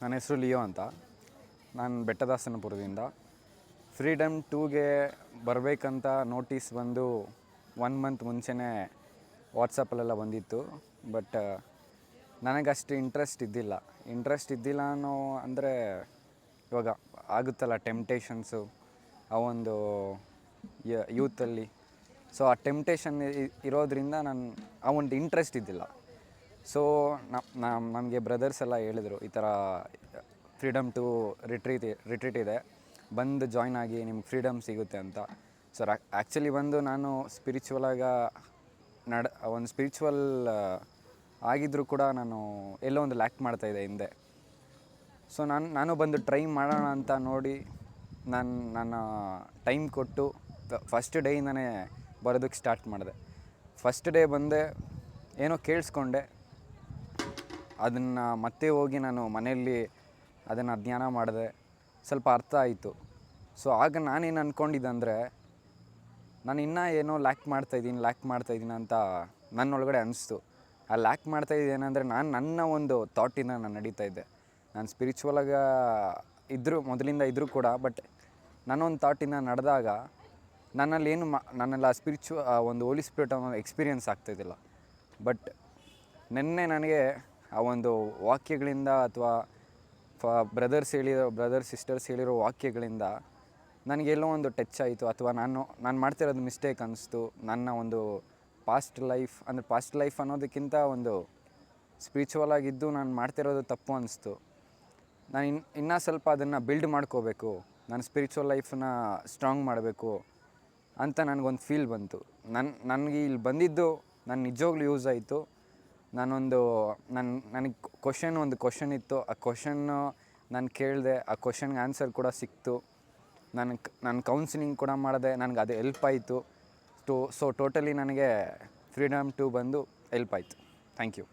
ನನ್ನ ಹೆಸರು ಲಿಯೋ ಅಂತ. ನಾನು ಬೆಟ್ಟದಾಸನಪುರದಿಂದ. ಫ್ರೀಡಮ್ 2ಗೆ ಬರಬೇಕಂತ ನೋಟಿಸ್ ಬಂದು 1 ಮಂತ್ ಮುಂಚೆನೇ ವಾಟ್ಸಪ್ಪಲ್ಲೆಲ್ಲ ಬಂದಿತ್ತು. ಬಟ್ ನನಗಷ್ಟು ಇಂಟ್ರೆಸ್ಟ್ ಇದ್ದಿಲ್ಲ ಅನ್ನೋ ಅಂದರೆ ಇವಾಗ ಆಗುತ್ತಲ್ಲ ಟೆಂಪ್ಟೇಷನ್ಸು ಆ ಒಂದು ಯೂತಲ್ಲಿ. ಸೊ ಆ ಇರೋದ್ರಿಂದ ಆ ಒಂದು ಇಂಟ್ರೆಸ್ಟ್ ಇದ್ದಿಲ್ಲ. ಸೊ ನಮಗೆ ಬ್ರದರ್ಸ್ ಎಲ್ಲ ಹೇಳಿದರು, ಈ ಥರ ಫ್ರೀಡಮ್ 2 ರಿಟ್ರೀಟ್ ಇದೆ, ಬಂದು ಜಾಯ್ನ್ ಆಗಿ ನಿಮ್ಗೆ ಫ್ರೀಡಮ್ ಸಿಗುತ್ತೆ ಅಂತ. ಸೊ ಆ್ಯಕ್ಚುಲಿ ಬಂದು ನಾನು ಒಂದು ಸ್ಪಿರಿಚುವಲ್ ಆಗಿದ್ದರೂ ಕೂಡ ನಾನು ಎಲ್ಲೋ ಒಂದು ಲ್ಯಾಕ್ ಮಾಡ್ತಾಯಿದ್ದೆ ಹಿಂದೆ. ಸೊ ನಾನು ಬಂದು ಟ್ರೈ ಮಾಡೋಣ ಅಂತ ನೋಡಿ ನನ್ನ ಟೈಮ್ ಕೊಟ್ಟು ಫಸ್ಟ್ ಡೇಯಿಂದನೇ ಬರೋದಕ್ಕೆ ಸ್ಟಾರ್ಟ್ ಮಾಡಿದೆ. ಫಸ್ಟ್ ಡೇ ಬಂದೆ, ಏನೋ ಕೇಳಿಸ್ಕೊಂಡೆ, ಅದನ್ನು ಮತ್ತೆ ಹೋಗಿ ನಾನು ಮನೆಯಲ್ಲಿ ಅದನ್ನು ಧ್ಯಾನ ಮಾಡಿದೆ, ಸ್ವಲ್ಪ ಅರ್ಥ ಆಯಿತು. ಸೊ ಆಗ ನಾನೇನು ಅಂದ್ಕೊಂಡಿದ್ದಂದರೆ, ನಾನು ಇನ್ನೂ ಏನೋ ಲ್ಯಾಕ್ ಮಾಡ್ತಾಯಿದ್ದೀನಿ ಅಂತ ನನ್ನೊಳಗಡೆ ಅನಿಸ್ತು. ಆ ಲ್ಯಾಕ್ ಮಾಡ್ತಾಯಿದ್ದೇನೆಂದರೆ, ನನ್ನ ಒಂದು ಥಾಟಿಂದ ನಾನು ನಡೀತಾಯಿದ್ದೆ. ನಾನು ಸ್ಪಿರಿಚುವಲಾಗ ಮೊದಲಿಂದ ಇದ್ದರೂ ಕೂಡ, ಬಟ್ ನನ್ನೊಂದು ಥಾಟಿಂದ ನಡೆದಾಗ ನನ್ನಲ್ಲಿ ಆ ಒಂದು ಹೋಲಿ ಸ್ಪಿರಿಟ್ ಅನ್ನೋ ಎಕ್ಸ್ಪೀರಿಯೆನ್ಸ್ ಆಗ್ತಾಯಿದ್ದಿಲ್ಲ. ಬಟ್ ನಿನ್ನೆ ನನಗೆ ಆ ಒಂದು ವಾಕ್ಯಗಳಿಂದ ಅಥವಾ ಬ್ರದರ್ಸ್ ಸಿಸ್ಟರ್ಸ್ ಹೇಳಿರೋ ವಾಕ್ಯಗಳಿಂದ ನನಗೆಲ್ಲೋ ಒಂದು ಟಚ್ ಆಯಿತು. ಅಥವಾ ನಾನು ಮಾಡ್ತಿರೋದು ಮಿಸ್ಟೇಕ್ ಅನ್ನಿಸ್ತು. ನನ್ನ ಒಂದು ಪಾಸ್ಟ್ ಲೈಫ್ ಅನ್ನೋದಕ್ಕಿಂತ ಒಂದು ಸ್ಪಿರಿಚುವಲ್ ಆಗಿದ್ದು ನಾನು ಮಾಡ್ತಿರೋದು ತಪ್ಪು ಅನ್ನಿಸ್ತು. ನಾನು ಇನ್ನೂ ಸ್ವಲ್ಪ ಅದನ್ನು ಬಿಲ್ಡ್ ಮಾಡ್ಕೋಬೇಕು, ನಾನು ಸ್ಪಿರಿಚುವಲ್ ಲೈಫನ್ನ ಸ್ಟ್ರಾಂಗ್ ಮಾಡಬೇಕು ಅಂತ ನನಗೊಂದು ಫೀಲ್ ಬಂತು. ನನಗೆ ಇಲ್ಲಿ ಬಂದಿದ್ದು ನಿಜವಾಗ್ಲೂ ಯೂಸ್ ಆಯಿತು. ನನಗೆ ಒಂದು ಕ್ವಶನ್ ಇತ್ತು. ಆ ಕ್ವಶನ್ನು ನಾನು ಕೇಳಿದೆ, ಆ ಕ್ವಶನ್ಗೆ ಆನ್ಸರ್ ಕೂಡ ಸಿಕ್ತು. ನಾನು ಕೌನ್ಸಿಲಿಂಗ್ ಕೂಡ ಮಾಡಿದೆ, ನನಗೆ ಅದು ಹೆಲ್ಪ್ ಆಯಿತು. ಸೊ ಟೋಟಲಿ ನನಗೆ ಫ್ರೀಡಮ್ 2 ಬಂದು ಹೆಲ್ಪ್ ಆಯಿತು. Thank you.